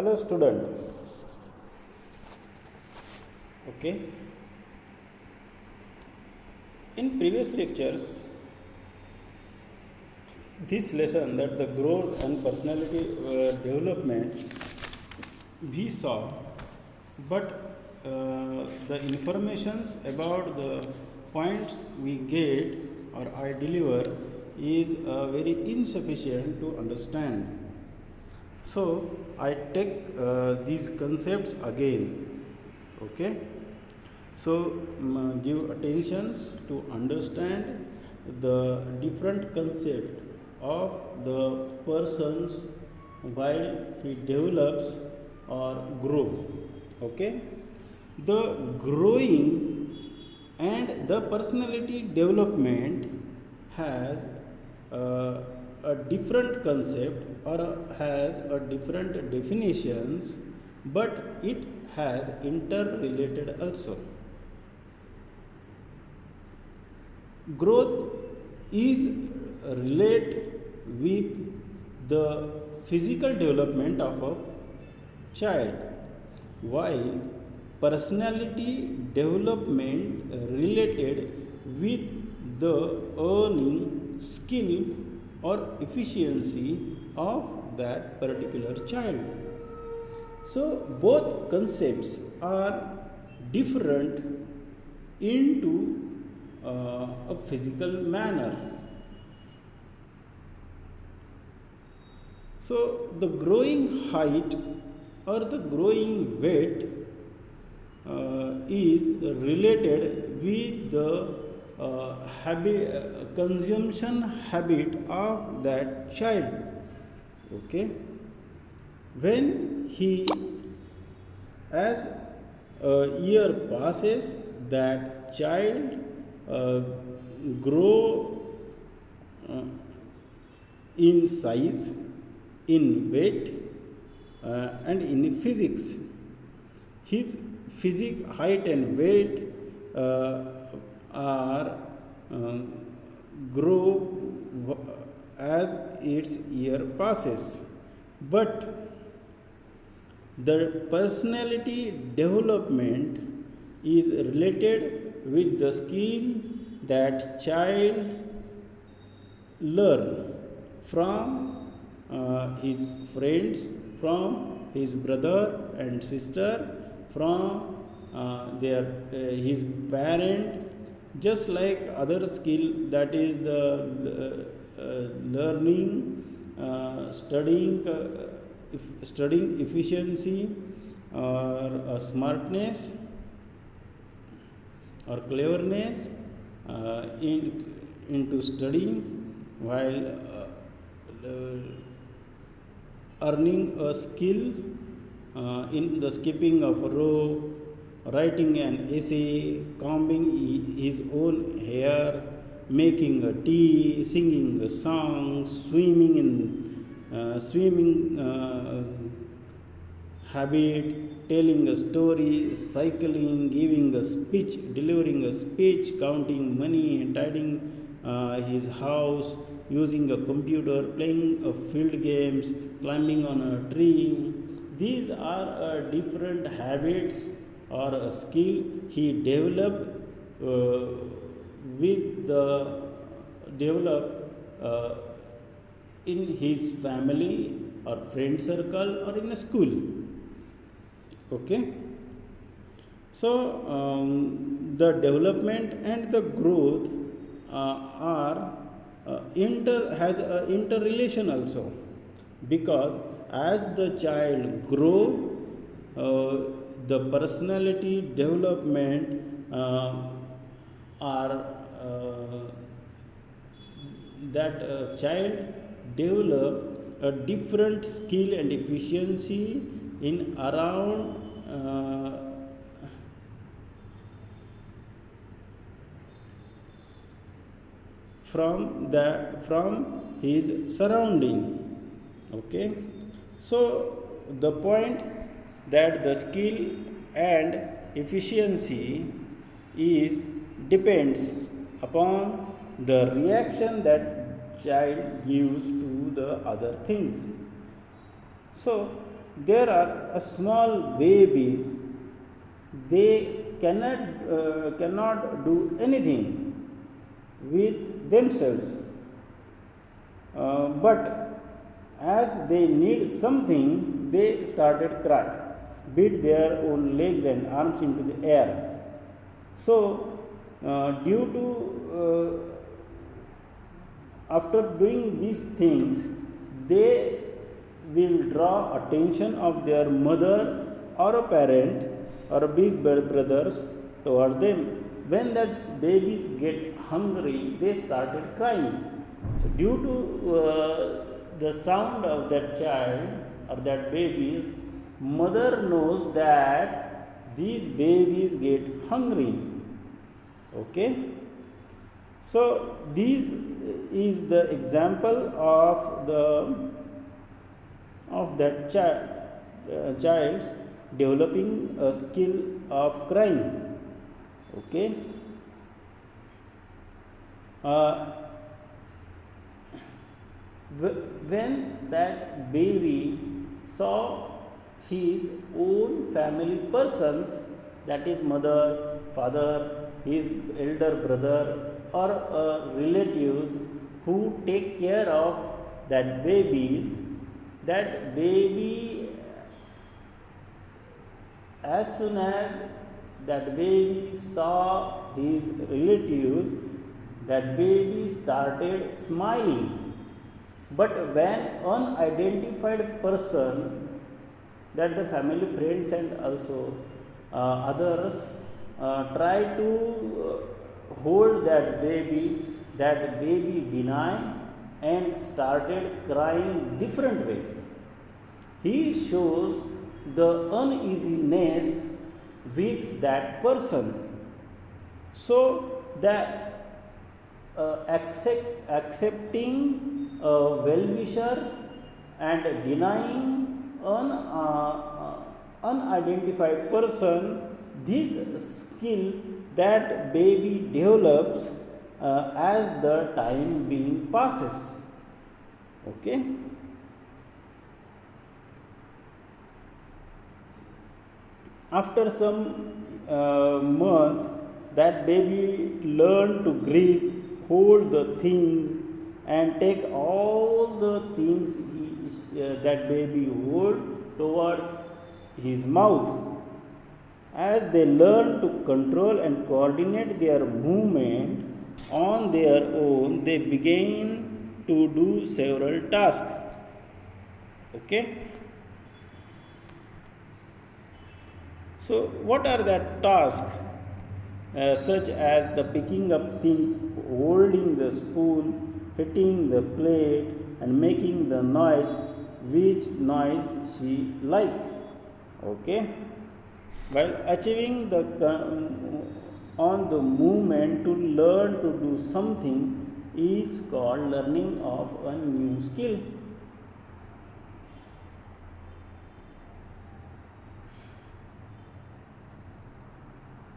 Hello student. Okay. In previous lectures, this lesson that the growth and personality development we saw, but the informations about the points we get or I deliver is very insufficient to understand. So I take these concepts again. Okay. So give attentions to understand the different concept of the persons while he develops or grow. Okay. The growing and the personality development has a different concept or has a different definitions, but it has interrelated also. Growth is relate with the physical development of a child, while personality development related with the earning skill or efficiency of that particular child. So both concepts are different into a physical manner. So the growing height or the growing weight is related with the consumption habit of that child. Okay. When he, as a year passes, that child grow in size, in weight, and in physics. His physique, height, and weight are grow as its year passes, but the personality development is related with the skill that child learn from his friends, from his brother and sister, from his parent, just like other skill, that is the learning, studying efficiency or smartness or cleverness into studying, while earning a skill in the skipping of a rope, writing an essay, combing his own hair, making a tea, singing a song, swimming habit, telling a story, cycling, giving a speech, delivering a speech, counting money, tidying his house, using a computer, playing field games, climbing on a tree. These are different habits or a skill he developed with the develop in his family or friend circle or in a school. Okay. So the development and the growth are has a interrelation also, because as the child grow, the personality development are that child develop a different skill and efficiency in around from his surrounding. Okay. So the point that the skill and efficiency is depends upon the reaction that child gives to the other things. So there are a small babies, they cannot do anything with themselves, but as they need something, they started cry, beat their own legs and arms into the air. So, due to after doing these things, they will draw attention of their mother or a parent or a big brothers towards them. When that babies get hungry, they started crying. So, due to the sound of that child or that baby, mother knows that these babies get hungry. Okay. So, this is the example of that child's developing a skill of crying. Okay. Uh, when that baby saw his own family persons, that is mother, father, his elder brother, or relatives who take care of that baby, as soon as that baby saw his relatives, that baby started smiling. But when unidentified person, that the family friends and also others try to hold that baby deny and started crying different way. He shows the uneasiness with that person. So that accepting a well-wisher and denying unidentified person, this skill that baby develops as the time being passes. Okay. After some months, that baby learned to grip, hold the things, and take all the things that baby hold towards his mouth. As they learn to control and coordinate their movement on their own, they begin to do several tasks. Okay. So, what are that tasks? Such as the picking up things, holding the spoon, hitting the plate, and making the noise, which noise she like. Okay. While achieving on the movement to learn to do something is called learning of a new skill.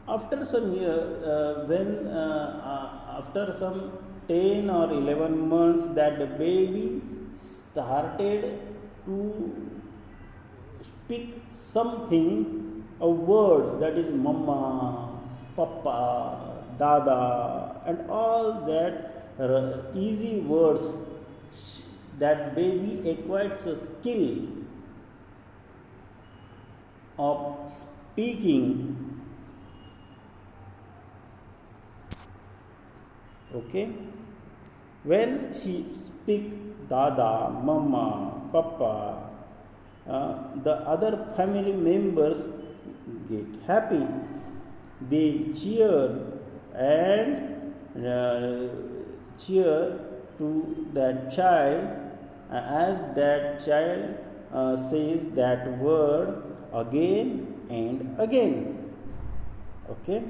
After some year, when after some 10 or 11 months, that the baby started to speak something, a word, that is mama, papa, dada, and all that easy words. That baby acquires a skill of speaking. Okay. When she speak dada, mama, papa, the other family members get happy. They cheer and cheer to that child as that child says that word again and again. Okay.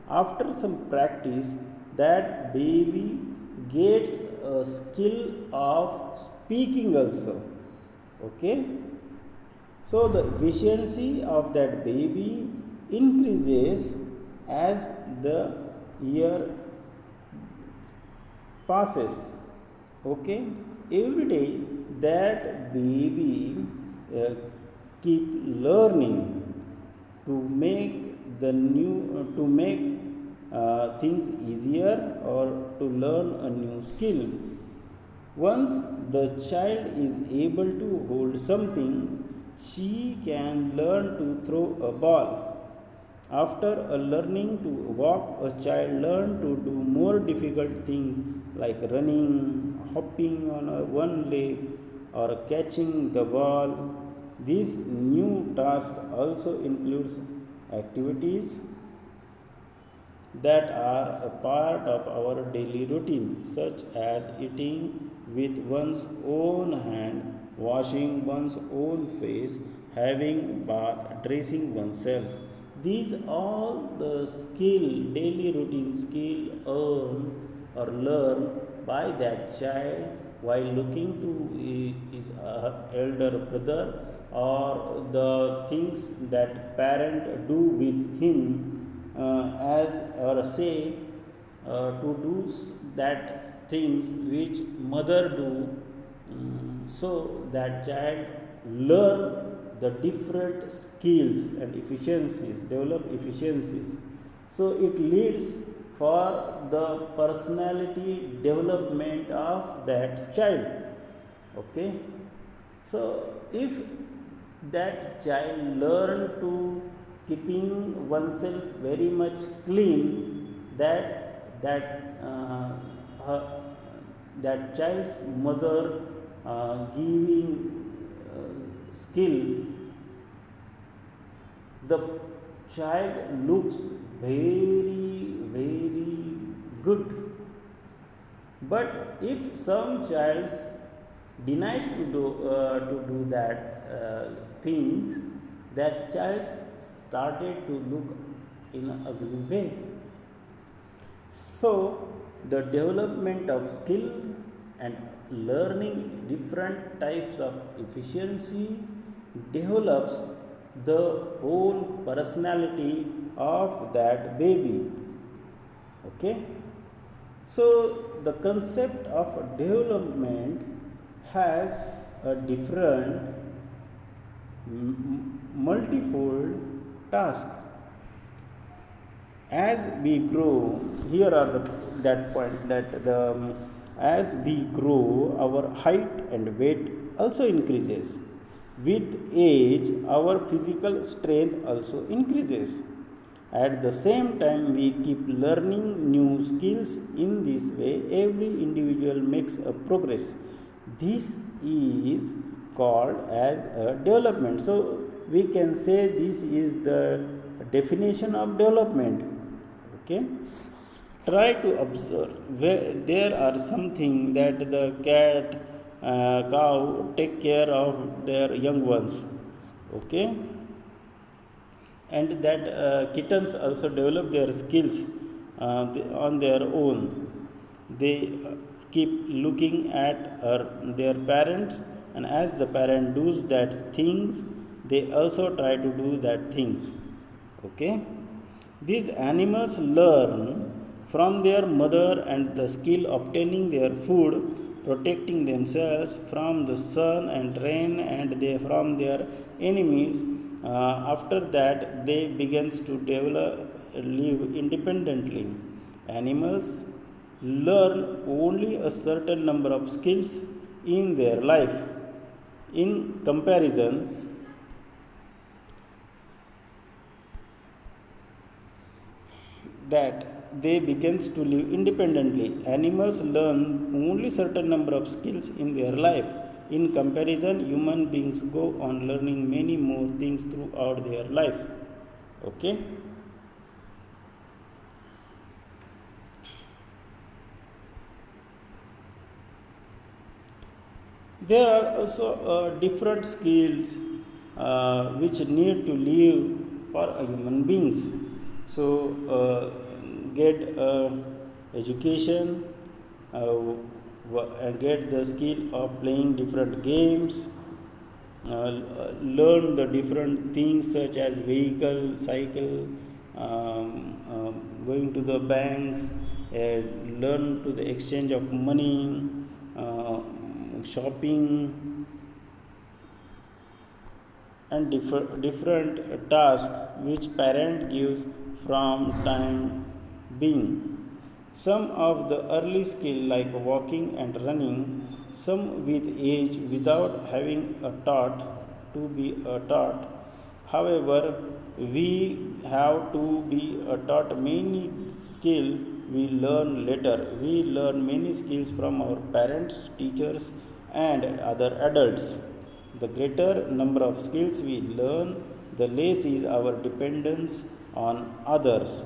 After some practice, that baby gets a skill of speaking also. Okay. So the efficiency of that baby increases as the year passes. Okay. Every day that baby uh, keep learning to make to make things easier or to learn a new skill. Once the child is able to hold something, she can learn to throw a ball. After a learning to walk, a child learn to do more difficult things like running, hopping on one leg, or catching the ball. This new task also includes activities that are a part of our daily routine, such as eating with one's own hand, washing one's own face, having bath, dressing oneself. These all the skill, daily routine skill earned or learned by that child while looking to his elder brother, or the things that parent do with him, as or say to do that things which mother do, so that child learn the different skills and efficiencies, develop efficiencies. So it leads for the personality development of that child. Okay, so if that child learn to keeping oneself very much clean, her, that child's mother giving skill, the child looks very good. But if some child denies to do that things, that child started to look in an ugly way. So the development of skill and learning different types of efficiency develops the whole personality of that baby. Okay, so the concept of development has a different multifold task. As we grow, here are the that points that as we grow, our height and weight also increases. With age, our physical strength also increases. At the same time, we keep learning new skills. In this way, every individual makes a progress. This is called as a development. So we can say this is the definition of development. Okay, try to observe where there are something that the cat, cow take care of their young ones. Okay, and that kittens also develop their skills on their own. They keep looking at their parents, and as the parent does that things, they also try to do that things. Okay, these animals learn from their mother and the skill obtaining their food, protecting themselves from the sun and rain and they from their enemies. After that, they begins to live independently. Animals learn only a certain number of skills in their life. In comparison, that they begins to live independently. Animals learn only certain number of skills in their life. In comparison, human beings go on learning many more things throughout their life. Okay, there are also different skills which need to live for human beings. So get education, and get the skill of playing different games, learn the different things such as vehicle, cycle, going to the banks, learn to the exchange of money, shopping, and different tasks which parent gives from time being. Some of the early skill like walking and running, some with age without having a taught to be taught. However, we have to be taught many skill we learn later. We learn many skills from our parents, teachers, and other adults. The greater number of skills we learn, the less is our dependence on others.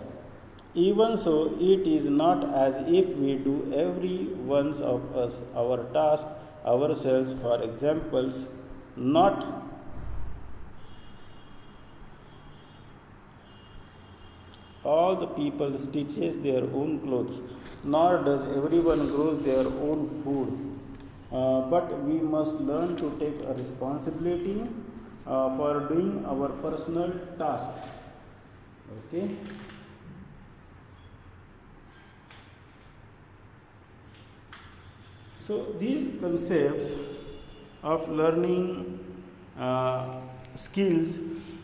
Even so, it is not as if we do every one of us our task ourselves. For examples, not all the people stitches their own clothes, nor does everyone grows their own food. But we must learn to take a responsibility for doing our personal task. Okay. So these concepts of learning skills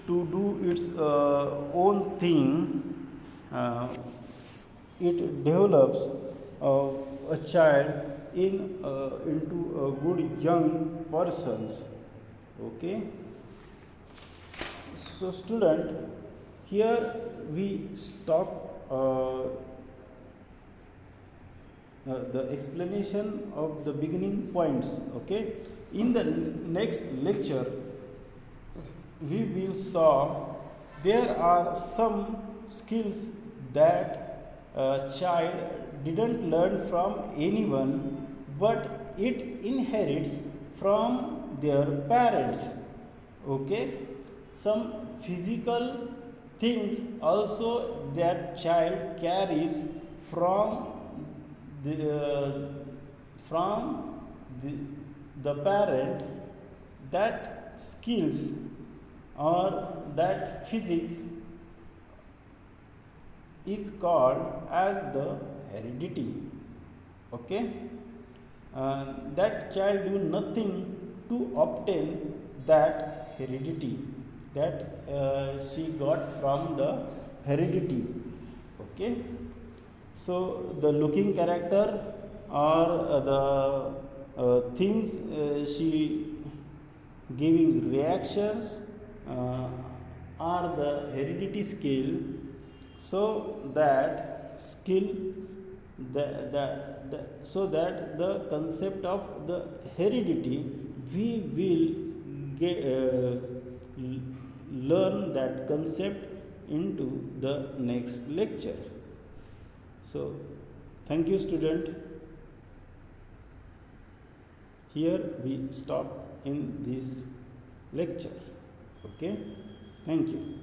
to do its own thing, uh, it develops a child into a good young persons. Okay. So student, here we stop the explanation of the beginning points. Okay, in the next lecture we will saw there are some skills that a child didn't learn from anyone, but it inherits from their parents. Okay, some physical things also that child carries from from the, the parent, that skills or that physique is called as the heredity. Okay, that child do nothing to obtain that heredity that she got from the heredity. Okay, so the looking character or the things she giving reactions are the heredity skill, so that skill so that the concept of the heredity we will learn that concept into the next lecture. So, thank you, student. Here we stop in this lecture. Okay, thank you.